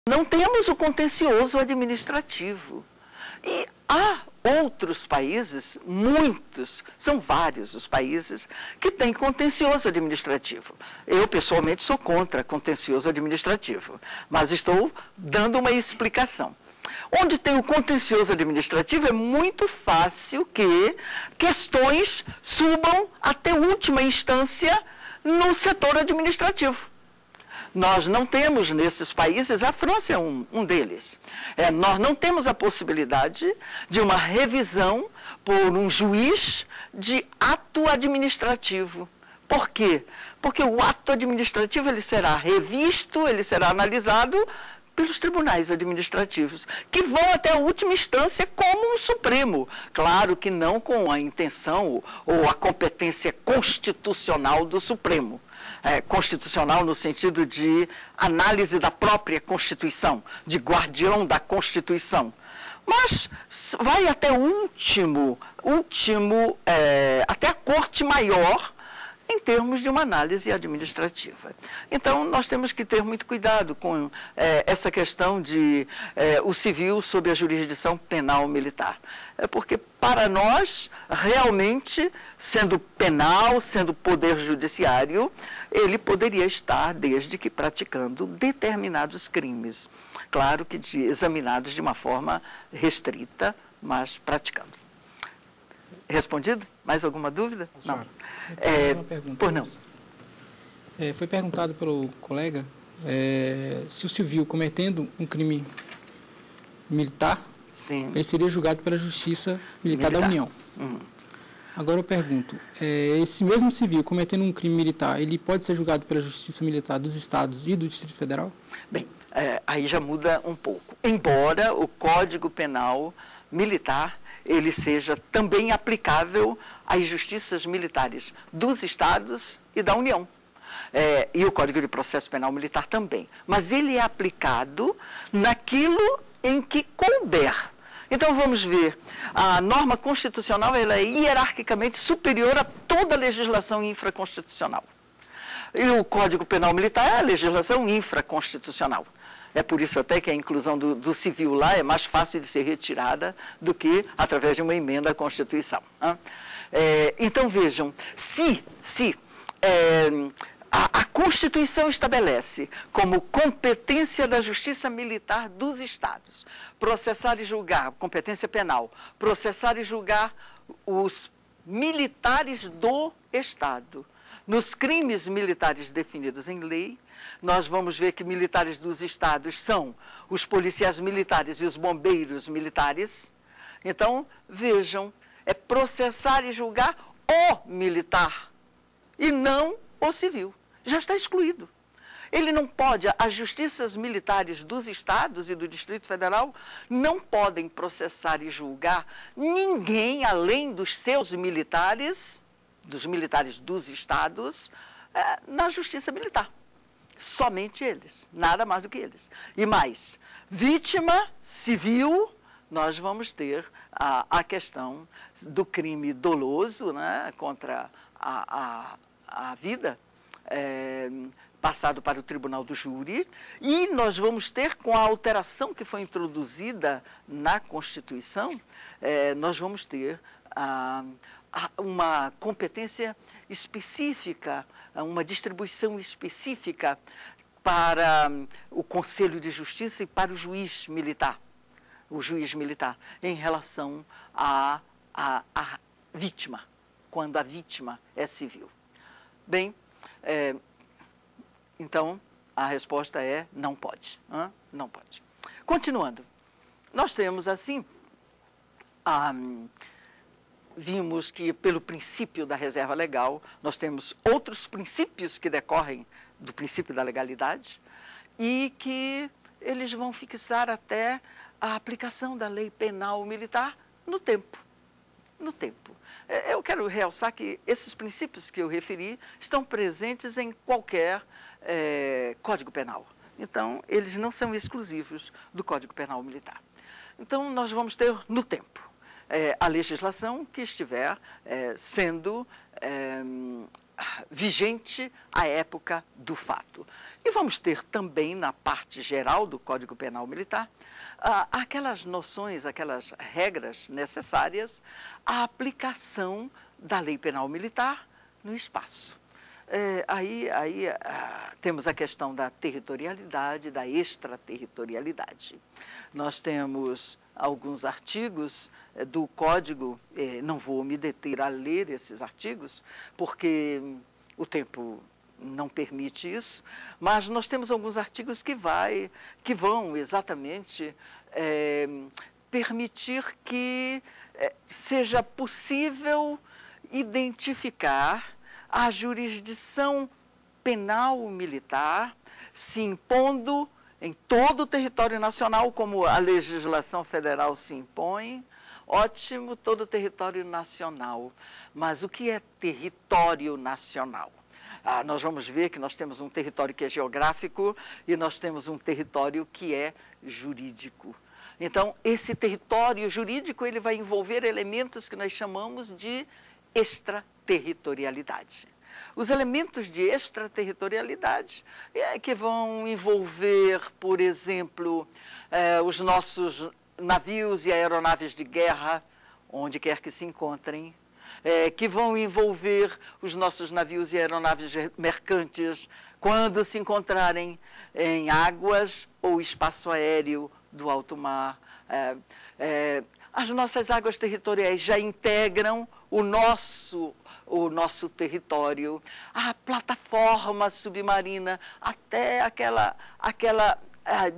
não temos o contencioso administrativo. E há outros países, muitos, são vários os países, que têm contencioso administrativo. Eu, pessoalmente, sou contra contencioso administrativo, mas estou dando uma explicação. Onde tem o contencioso administrativo, é muito fácil que questões subam até última instância no setor administrativo. Nós não temos nesses países, a França é um deles, nós não temos a possibilidade de uma revisão por um juiz de ato administrativo. Por quê? Porque o ato administrativo ele será revisto, ele será analisado pelos tribunais administrativos, que vão até a última instância como o Supremo. Claro que não com a intenção ou a competência constitucional do Supremo. Constitucional no sentido de análise da própria Constituição, de guardião da Constituição. Mas vai até o até a Corte Maior, em termos de uma análise administrativa. Então, nós temos que ter muito cuidado com essa questão de o civil sob a jurisdição penal militar. Porque, para nós, realmente, sendo penal, sendo poder judiciário, ele poderia estar, desde que praticando determinados crimes. Claro que examinados de uma forma restrita, mas praticando. Respondido? Mais alguma dúvida? Não. Uma pergunta. Por não. Foi perguntado pelo colega se o civil cometendo um crime militar, sim, ele seria julgado pela Justiça Militar da União. Agora eu pergunto, esse mesmo civil cometendo um crime militar, ele pode ser julgado pela Justiça Militar dos Estados e do Distrito Federal? Bem, aí já muda um pouco. Embora o Código Penal Militar ele seja também aplicável às justiças militares dos Estados e da União. E o Código de Processo Penal Militar também. Mas ele é aplicado naquilo em que couber. Então, vamos ver, a norma constitucional ela é hierarquicamente superior a toda a legislação infraconstitucional. E o Código Penal Militar é a legislação infraconstitucional. É por isso até que a inclusão do civil lá é mais fácil de ser retirada do que através de uma emenda à Constituição. Então, vejam, se a Constituição estabelece como competência da Justiça Militar dos Estados processar e julgar, competência penal, processar e julgar os militares do Estado nos crimes militares definidos em lei, nós vamos ver que militares dos estados são os policiais militares e os bombeiros militares. Então, vejam, é processar e julgar o militar e não o civil. Já está excluído. Ele não pode, as justiças militares dos estados e do Distrito Federal não podem processar e julgar ninguém além dos seus militares, dos militares dos estados, na justiça militar. Somente eles, nada mais do que eles. E mais, vítima civil, nós vamos ter a questão do crime doloso, né, contra a vida, passado para o tribunal do júri, e nós vamos ter, com a alteração que foi introduzida na Constituição, nós vamos ter uma competência específica, uma distribuição específica para o Conselho de Justiça e para o juiz militar, em relação à vítima, quando a vítima é civil. Bem, então, a resposta é não pode. Não pode. Continuando, nós temos assim, vimos que pelo princípio da reserva legal, nós temos outros princípios que decorrem do princípio da legalidade e que eles vão fixar até a aplicação da lei penal militar no tempo. No tempo. Eu quero realçar que esses princípios que eu referi estão presentes em qualquer Código Penal. Então, eles não são exclusivos do Código Penal Militar. Então, nós vamos ter no tempo a legislação que estiver sendo vigente à época do fato. E vamos ter também, na parte geral do Código Penal Militar, aquelas noções, aquelas regras necessárias à aplicação da lei penal militar no espaço. Temos a questão da territorialidade, da extraterritorialidade. Nós temos alguns artigos do Código, não vou me deter a ler esses artigos, porque o tempo não permite isso, mas nós temos alguns artigos que vão exatamente permitir que seja possível identificar a jurisdição penal militar se impondo em todo o território nacional, como a legislação federal se impõe. Ótimo, todo o território nacional. Mas o que é território nacional? Nós vamos ver que nós temos um território que é geográfico e nós temos um território que é jurídico. Então, esse território jurídico ele vai envolver elementos que nós chamamos de extraterritorialidade. Os elementos de extraterritorialidade que vão envolver, por exemplo, os nossos navios e aeronaves de guerra, onde quer que se encontrem, que vão envolver os nossos navios e aeronaves mercantes quando se encontrarem em águas ou espaço aéreo do alto mar. As nossas águas territoriais já integram o nosso território, a plataforma submarina, até aquela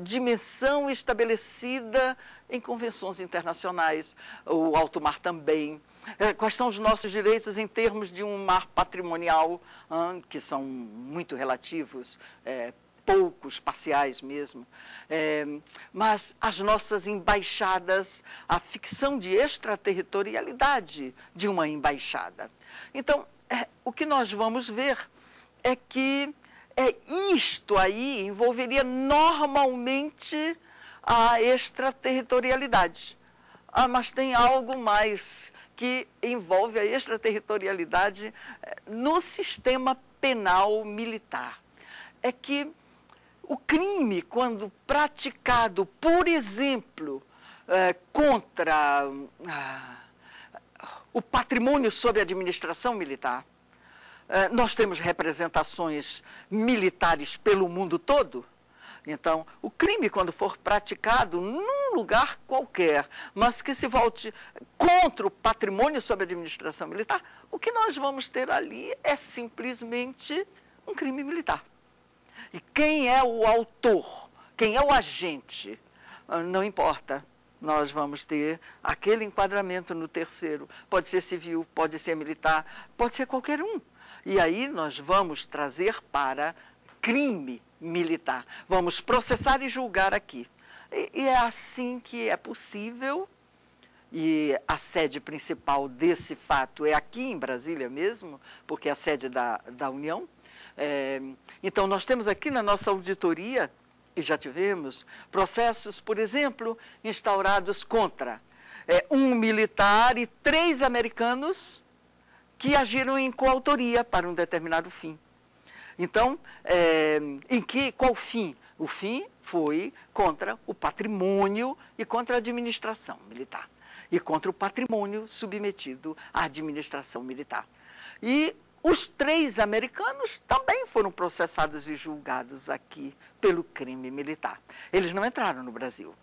dimensão estabelecida em convenções internacionais, o alto mar também. Quais são os nossos direitos em termos de um mar patrimonial, que são muito relativos, poucos, parciais mesmo, mas as nossas embaixadas, a ficção de extraterritorialidade de uma embaixada. Então, o que nós vamos ver é que isto aí envolveria normalmente a extraterritorialidade. Mas tem algo mais que envolve a extraterritorialidade no sistema penal militar. É que o crime, quando praticado, por exemplo, contra o patrimônio sob administração militar, nós temos representações militares pelo mundo todo. Então, o crime, quando for praticado num lugar qualquer, mas que se volte contra o patrimônio sob administração militar, o que nós vamos ter ali é simplesmente um crime militar. E quem é o autor, quem é o agente, não importa. Nós vamos ter aquele enquadramento no terceiro. Pode ser civil, pode ser militar, pode ser qualquer um. E aí nós vamos trazer para crime militar. Vamos processar e julgar aqui. E é assim que é possível. E a sede principal desse fato é aqui em Brasília mesmo, porque é a sede da União. Então, nós temos aqui na nossa auditoria, e já tivemos, processos, por exemplo, instaurados contra um militar e 3 americanos que agiram em coautoria para um determinado fim. Então, qual fim? O fim foi contra o patrimônio e contra a administração militar. E contra o patrimônio submetido à administração militar. E os 3 americanos também foram processados e julgados aqui pelo crime militar. Eles não entraram no Brasil.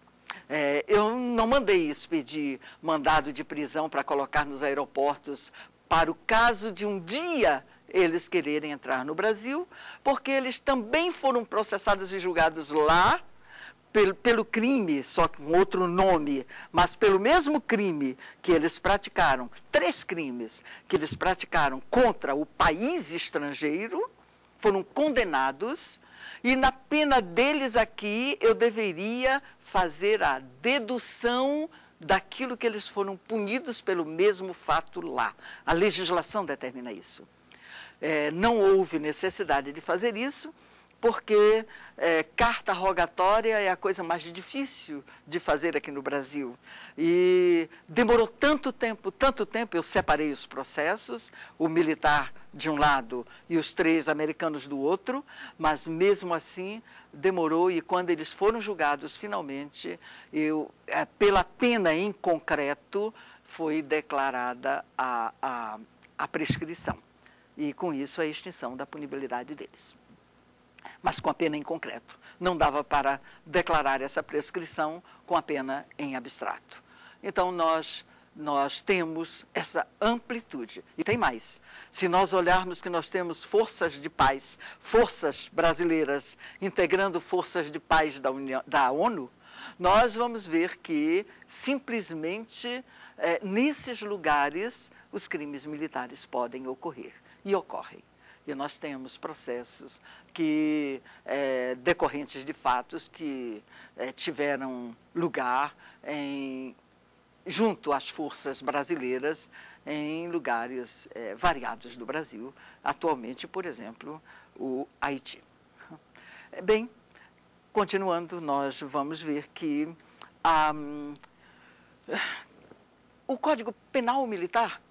Eu não mandei expedir mandado de prisão para colocar nos aeroportos para o caso de um dia eles quererem entrar no Brasil, porque eles também foram processados e julgados lá pelo crime, só com outro nome, mas pelo mesmo crime que eles praticaram, 3 crimes que eles praticaram contra o país estrangeiro, foram condenados, e na pena deles aqui eu deveria fazer a dedução daquilo que eles foram punidos pelo mesmo fato lá. A legislação determina isso. Não houve necessidade de fazer isso, porque carta rogatória é a coisa mais difícil de fazer aqui no Brasil. E demorou tanto tempo, eu separei os processos, o militar de um lado e os 3 americanos do outro, mas mesmo assim demorou, e quando eles foram julgados finalmente, pela pena em concreto, foi declarada a prescrição. E com isso a extinção da punibilidade deles. Mas com a pena em concreto. Não dava para declarar essa prescrição com a pena em abstrato. Então, nós temos essa amplitude. E tem mais. Se nós olharmos que nós temos forças de paz, forças brasileiras integrando forças de paz da ONU, nós vamos ver que, simplesmente, nesses lugares, os crimes militares podem ocorrer. E ocorrem. E nós temos processos que, decorrentes de fatos que tiveram lugar junto às forças brasileiras em lugares variados do Brasil. Atualmente, por exemplo, o Haiti. Bem, continuando, nós vamos ver que o Código Penal Militar,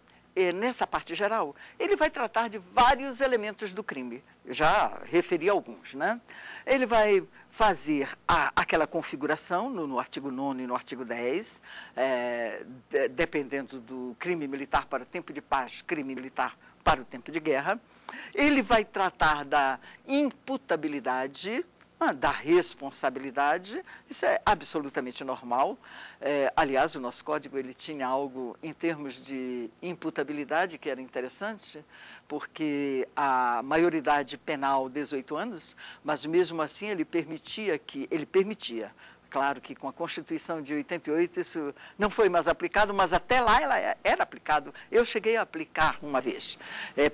nessa parte geral, ele vai tratar de vários elementos do crime. Eu já referi alguns, né? Ele vai fazer aquela configuração no artigo 9º e no artigo 10, dependendo do crime militar para o tempo de paz, crime militar para o tempo de guerra. Ele vai tratar da imputabilidade, da responsabilidade. Isso é absolutamente normal. Aliás, o nosso código ele tinha algo em termos de imputabilidade que era interessante, porque a maioridade penal 18 anos, mas mesmo assim ele permitia, claro que com a Constituição de 88 isso não foi mais aplicado, mas até lá ela era aplicado. Eu cheguei a aplicar uma vez.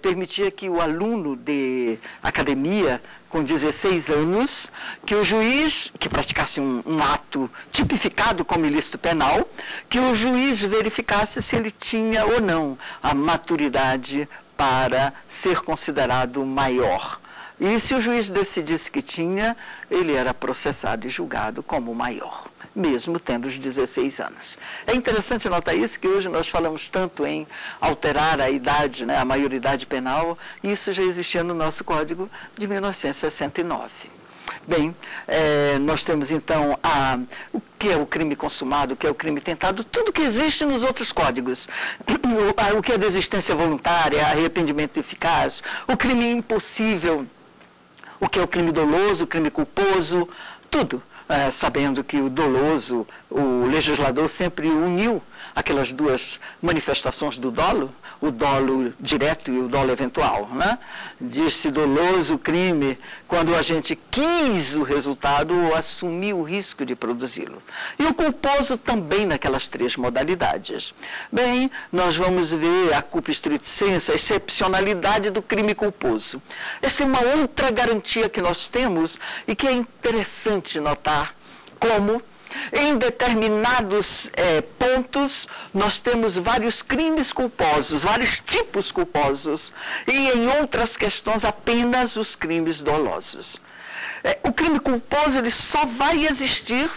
Permitia que o aluno de academia, com 16 anos, que o juiz, que praticasse um ato tipificado como ilícito penal, que o juiz verificasse se ele tinha ou não a maturidade para ser considerado maior. E se o juiz decidisse que tinha, ele era processado e julgado como maior, mesmo tendo os 16 anos. É interessante notar isso, que hoje nós falamos tanto em alterar a idade, né, a maioridade penal, e isso já existia no nosso Código de 1969. Bem, nós temos então o que é o crime consumado, o que é o crime tentado, tudo que existe nos outros códigos. O que é desistência voluntária, arrependimento eficaz, o crime impossível, o que é o crime doloso, o crime culposo, tudo. Sabendo que o doloso, o legislador sempre uniu aquelas duas manifestações do dolo, o dolo direto e o dolo eventual, né? Diz-se doloso crime quando a gente quis o resultado ou assumiu o risco de produzi-lo. E o culposo também naquelas 3 modalidades. Bem, nós vamos ver a culpa stricto sensu, a excepcionalidade do crime culposo. Essa é uma outra garantia que nós temos e que é interessante notar como em determinados pontos, nós temos vários crimes culposos, vários tipos culposos, e em outras questões apenas os crimes dolosos. O crime culposo ele só vai existir